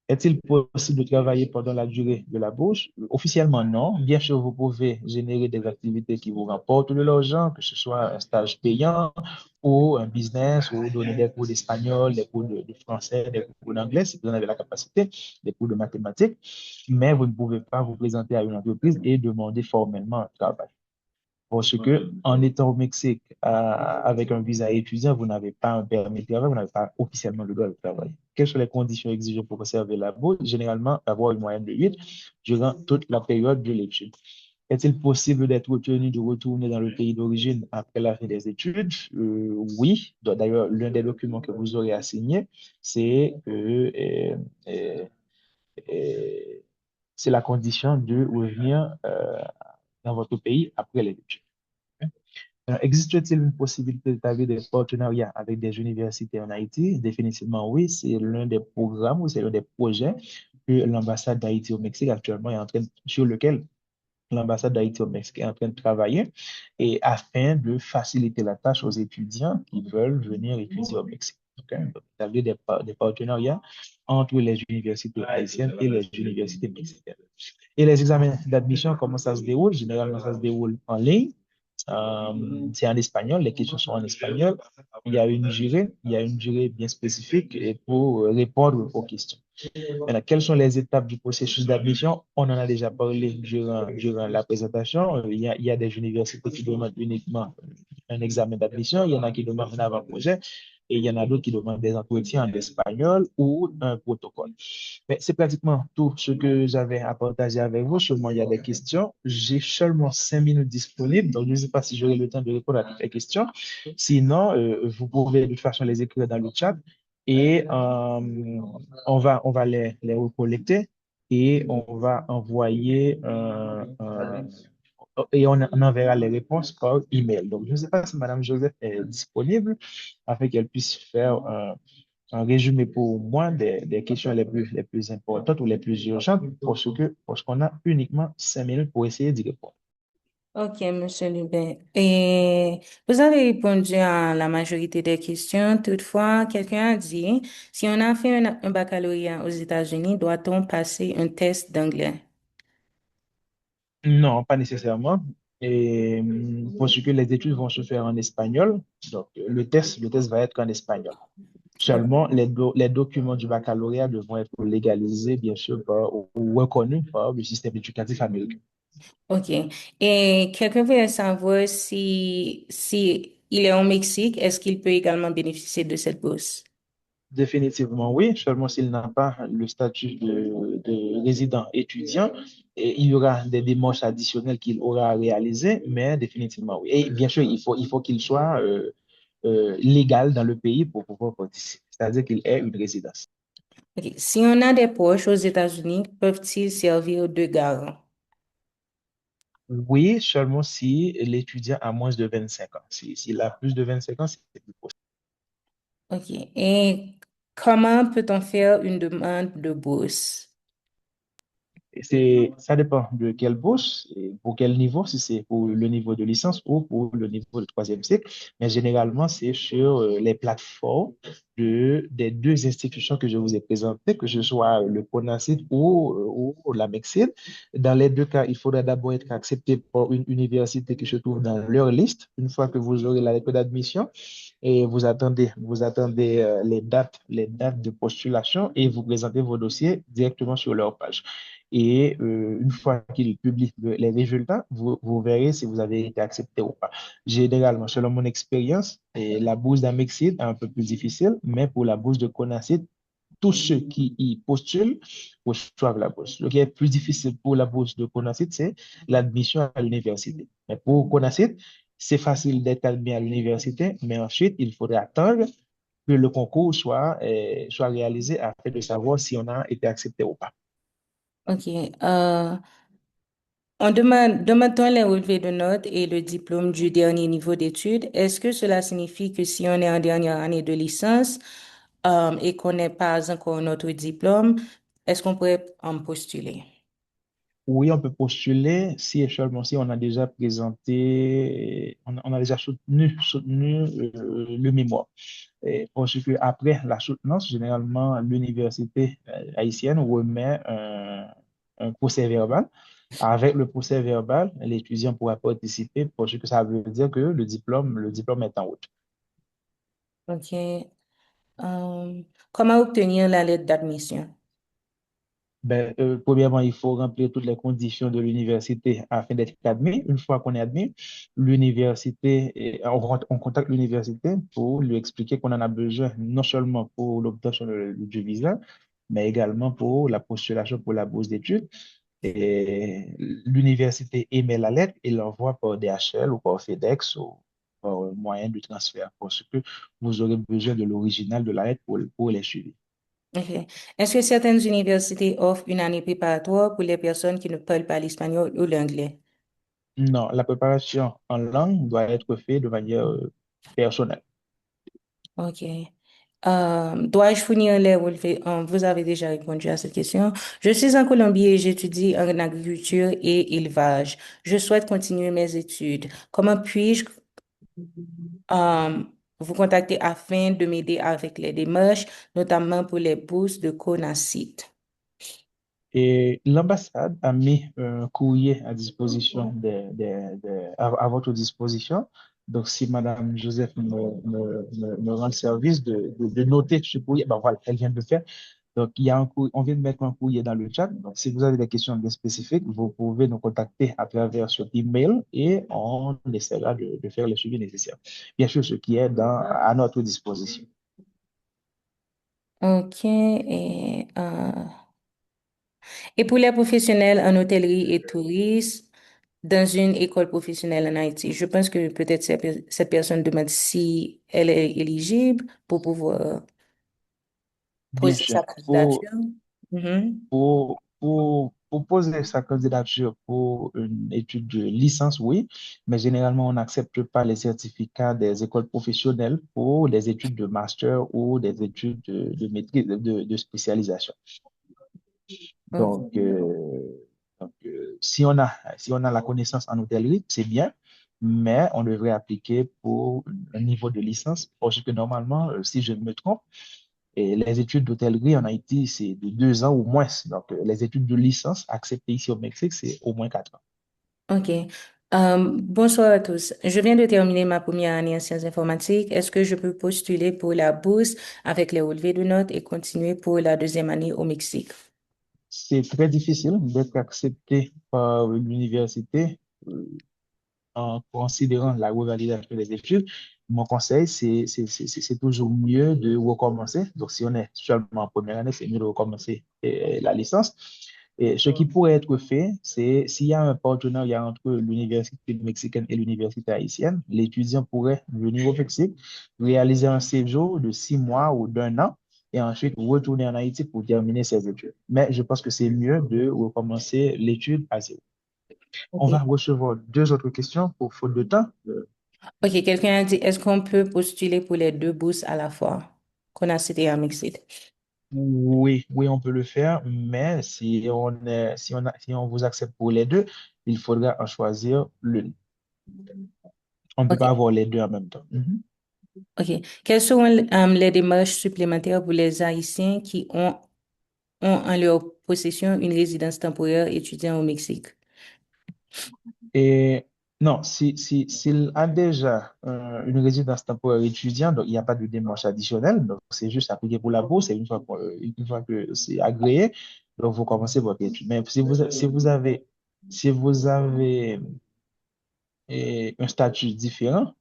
S2: Est-il possible de travailler pendant la durée de la bourse? Officiellement, non. Bien sûr, vous pouvez générer des activités qui vous rapportent de l'argent, que ce soit un stage payant ou un business, ou donner des cours d'espagnol, des cours de français, des cours d'anglais, si vous en avez la capacité, des cours de mathématiques. Mais vous ne pouvez pas vous présenter à une entreprise et demander formellement un travail. Parce que en étant au Mexique avec un visa étudiant, vous n'avez pas un permis de travail, vous n'avez pas officiellement le droit de travailler. Quelles sont les conditions exigées pour conserver la bourse? Généralement, avoir une moyenne de 8 durant toute la période de l'étude. Est-il possible d'être retenu de retourner dans le pays d'origine après la fin des études? Oui. D'ailleurs, l'un des documents que vous aurez à signer, c'est euh, euh, c'est la condition de revenir dans votre pays après les études. Existe-t-il une possibilité d'établir des partenariats avec des universités en Haïti? Définitivement oui, c'est l'un des programmes ou c'est l'un des projets que l'ambassade d'Haïti au Mexique actuellement est en train, sur lequel l'ambassade d'Haïti au Mexique est en train de travailler et afin de faciliter la tâche aux étudiants qui veulent venir étudier au Mexique. Donc, établir des partenariats entre les universités haïtiennes et les universités mexicaines. Et les examens d'admission, comment ça se déroule? Généralement, ça se déroule en ligne. C'est en espagnol, les questions sont en espagnol. Il y a une durée bien spécifique pour répondre aux questions. Maintenant, quelles sont les étapes du processus d'admission? On en a déjà parlé durant la présentation. Il y a des universités qui demandent uniquement un examen d'admission, il y en a qui demandent un avant-projet et il y en a d'autres qui demandent des entretiens en espagnol ou un protocole. Mais c'est pratiquement tout ce que j'avais à partager avec vous. Seulement, il y a des questions. J'ai seulement 5 minutes disponibles, donc je ne sais pas si j'aurai le temps de répondre à toutes les questions. Sinon, vous pouvez de toute façon les écrire dans le chat et on va les recollecter et on va envoyer et on enverra les réponses par email. Donc, je ne sais pas si Madame Joseph est disponible afin qu'elle puisse faire un résumé pour moi des questions les plus importantes ou les plus urgentes parce qu'on a uniquement 5 minutes pour essayer d'y répondre.
S3: Ok, Monsieur Lubin. Et vous avez répondu à la majorité des questions. Toutefois, quelqu'un a dit, si on a fait un baccalauréat aux États-Unis, doit-on passer un test d'anglais?
S2: Non, pas nécessairement. Et parce que les études vont se faire en espagnol, donc le test va être en espagnol. Seulement, les documents du baccalauréat devront être légalisés, bien sûr, ou reconnus par le système éducatif américain.
S3: Ok. Et quelqu'un voulait savoir si il est au Mexique, est-ce qu'il peut également bénéficier de cette bourse?
S2: Définitivement, oui, seulement s'il n'a pas le statut de résident étudiant, et il y aura des démarches additionnelles qu'il aura à réaliser, mais définitivement, oui. Et bien sûr, il faut qu'il soit légal dans le pays pour pouvoir participer, c'est-à-dire qu'il ait une résidence.
S3: Ok. Si on a des proches aux États-Unis, peuvent-ils servir de garant?
S2: Oui, seulement si l'étudiant a moins de 25 ans. S'il a plus de 25 ans, c'est plus possible.
S3: Ok. Et comment peut-on faire une demande de bourse?
S2: Ça dépend de quelle bourse et pour quel niveau, si c'est pour le niveau de licence ou pour le niveau de troisième cycle. Mais généralement, c'est sur les plateformes des deux institutions que je vous ai présentées, que ce soit le CONACYT ou la MEXID. Dans les deux cas, il faudra d'abord être accepté par une université qui se trouve dans leur liste. Une fois que vous aurez la lettre d'admission, et vous attendez les dates de postulation et vous présentez vos dossiers directement sur leur page. Et une fois qu'ils publient les résultats, vous verrez si vous avez été accepté ou pas. Généralement, selon mon expérience, la bourse d'Amexit est un peu plus difficile, mais pour la bourse de Conacit, tous ceux qui y postulent reçoivent la bourse. Ce qui est plus difficile pour la bourse de Conacit, c'est l'admission à l'université. Mais pour Conacit, c'est facile d'être admis à l'université, mais ensuite, il faudra attendre que le concours soit réalisé afin de savoir si on a été accepté ou pas.
S3: OK. Demande-t-on les relevés de notes et le diplôme du dernier niveau d'études? Est-ce que cela signifie que si on est en dernière année de licence, et qu'on n'est pas encore notre diplôme, est-ce qu'on pourrait en postuler?
S2: Oui, on peut postuler si et seulement si on a déjà présenté, on a déjà soutenu le mémoire. Parce que après la soutenance, généralement, l'université haïtienne remet un procès verbal. Avec le procès verbal, l'étudiant pourra participer parce que ça veut dire que le diplôme est en route.
S3: OK. Comment obtenir la lettre d'admission?
S2: Ben, premièrement, il faut remplir toutes les conditions de l'université afin d'être admis. Une fois qu'on est admis, on contacte l'université pour lui expliquer qu'on en a besoin non seulement pour l'obtention du visa, mais également pour la postulation pour la bourse d'études. Et l'université émet la lettre et l'envoie par DHL ou par FedEx ou par moyen de transfert parce que vous aurez besoin de l'original de la lettre pour les suivre.
S3: OK. Est-ce que certaines universités offrent une année préparatoire pour les personnes qui ne parlent pas l'espagnol ou l'anglais?
S2: Non, la préparation en langue doit être faite de manière personnelle.
S3: OK. Dois-je fournir les relevés? Vous avez déjà répondu à cette question. Je suis en Colombie et j'étudie en agriculture et élevage. Je souhaite continuer mes études. Comment puis-je euh, vous contacter afin de m'aider avec les démarches, notamment pour les bourses de CONACYT?
S2: Et l'ambassade a mis un courrier à disposition à votre disposition. Donc, si Madame Joseph me rend le service de noter ce courrier, ben voilà, elle vient de le faire. Donc, on vient de mettre un courrier dans le chat. Donc, si vous avez des questions bien spécifiques, vous pouvez nous contacter à travers ce email et on essaiera de faire le suivi nécessaire. Bien sûr, ce qui est à notre disposition.
S3: OK. Et pour les professionnels en hôtellerie et tourisme, dans une école professionnelle en Haïti, je pense que peut-être cette personne demande si elle est éligible pour pouvoir
S2: Bien
S3: poser
S2: sûr,
S3: sa candidature. Mhm.
S2: pour poser sa candidature pour une étude de licence, oui, mais généralement, on n'accepte pas les certificats des écoles professionnelles pour des études de master ou des études de maîtrise, de spécialisation.
S3: Ok.
S2: Donc, si on a la connaissance en hôtellerie, c'est bien, mais on devrait appliquer pour un niveau de licence, parce que normalement, si je ne me trompe, et les études d'hôtellerie en Haïti, c'est de 2 ans ou moins. Donc, les études de licence acceptées ici au Mexique, c'est au moins 4 ans.
S3: Ok. Bonsoir à tous. Je viens de terminer ma première année en sciences informatiques. Est-ce que je peux postuler pour la bourse avec les relevés de notes et continuer pour la deuxième année au Mexique?
S2: C'est très difficile d'être accepté par l'université en considérant la revalidation des études. Mon conseil, c'est toujours mieux de recommencer. Donc, si on est seulement en première année, c'est mieux de recommencer la licence. Et ce qui pourrait être fait, c'est s'il y a un partenariat entre l'université mexicaine et l'université haïtienne, l'étudiant pourrait venir au Mexique, réaliser un séjour de 6 mois ou d'1 an et ensuite retourner en Haïti pour terminer ses études. Mais je pense que c'est mieux de recommencer l'étude à zéro. On va
S3: Ok.
S2: recevoir 2 autres questions pour faute de temps.
S3: Ok, quelqu'un a dit, est-ce qu'on peut postuler pour les deux bourses à la fois qu'on a cité à Mexique?
S2: Oui, oui, on peut le faire, mais si on vous accepte pour les deux, il faudra en choisir l'une. On ne peut pas
S3: OK.
S2: avoir les deux en même temps. Mhm.
S3: OK. Quelles seront les démarches supplémentaires pour les Haïtiens qui ont en leur possession une résidence temporaire étudiant au Mexique?
S2: Et non, s'il a déjà une résidence temporaire étudiant, donc il n'y a pas de démarche additionnelle, donc c'est juste appliqué pour la bourse et une fois que c'est agréé, donc vous commencez votre étude. Mais si vous avez un statut différent,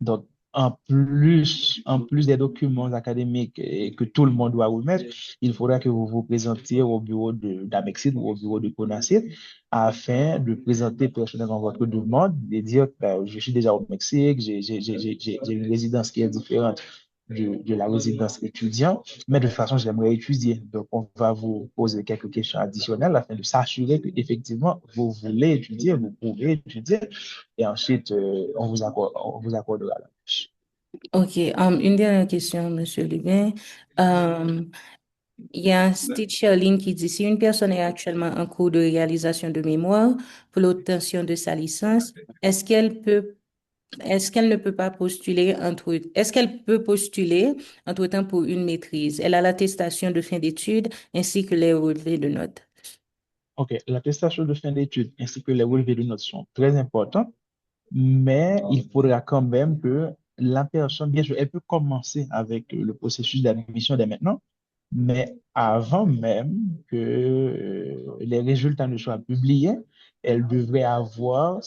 S2: donc, en plus des documents académiques que tout le monde doit remettre, il faudra que vous vous présentiez au bureau d'Amexit ou au bureau de Conacit afin de présenter personnellement votre demande et dire, ben, je suis déjà au Mexique, j'ai une résidence qui est différente de la résidence étudiant, mais de toute façon, j'aimerais étudier. Donc, on va vous poser quelques questions additionnelles afin de s'assurer que effectivement vous voulez étudier, vous pouvez étudier, et ensuite, on vous accordera la fiche.
S3: OK. Une dernière question, Monsieur Lubin. Um, il y a un teacher ligne qui dit, si une personne est actuellement en cours de réalisation de mémoire pour l'obtention de sa licence, est-ce qu'elle ne peut pas postuler est-ce qu'elle peut postuler entre-temps pour une maîtrise? Elle a l'attestation de fin d'études ainsi que les relevés de notes.
S2: OK, l'attestation de fin d'études ainsi que les relevés de notes sont très importants, mais il faudra quand même que la personne, bien sûr, elle peut commencer avec le processus d'admission dès maintenant, mais avant même que les résultats ne soient publiés, elle devrait avoir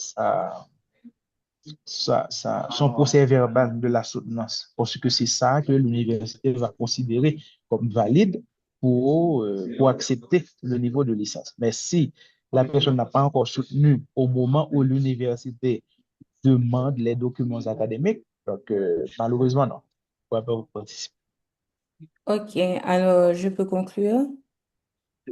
S2: son procès verbal de la soutenance, parce que c'est ça que l'université va considérer comme valide pour accepter le niveau de licence. Mais si la personne n'a pas encore soutenu au moment où l'université demande les documents académiques, donc malheureusement, non. On ne pourra pas vous participer.
S3: OK, alors je peux conclure?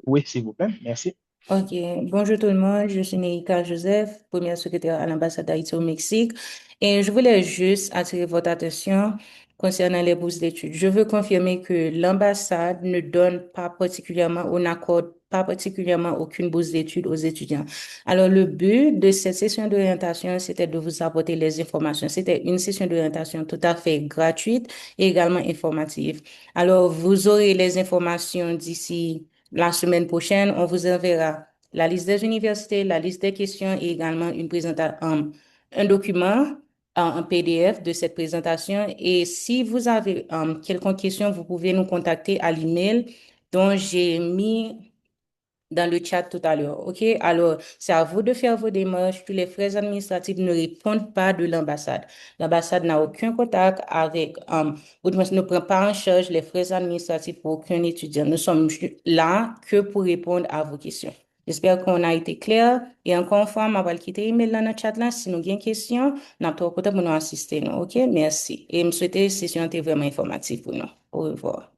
S2: Oui, s'il vous plaît, merci.
S3: Ok, bonjour tout le monde, je suis Nerika Joseph, première secrétaire à l'ambassade d'Haïti au Mexique, et je voulais juste attirer votre attention concernant les bourses d'études. Je veux confirmer que l'ambassade ne donne pas particulièrement, ou n'accorde pas particulièrement aucune bourse d'études aux étudiants. Alors, le but de cette session d'orientation, c'était de vous apporter les informations. C'était une session d'orientation tout à fait gratuite et également informative. Alors, vous aurez les informations d'ici la semaine prochaine. On vous enverra la liste des universités, la liste des questions et également un document en PDF de cette présentation. Et si vous avez quelconque question, vous pouvez nous contacter à l'email dont j'ai mis dans le chat tout à l'heure. OK? Alors, c'est à vous de faire vos démarches. Tous les frais administratifs ne répondent pas de l'ambassade. L'ambassade n'a aucun contact avec, ou du moins, ne prend pas en charge les frais administratifs pour aucun étudiant. Nous sommes là que pour répondre à vos questions. J'espère qu'on a été clair. Et encore une fois, je vais quitter email dans le chat là. Si nous avons une question, nous avons pour nous assister. OK? Merci. Et je souhaite que cette session était vraiment informative pour nous. Au revoir.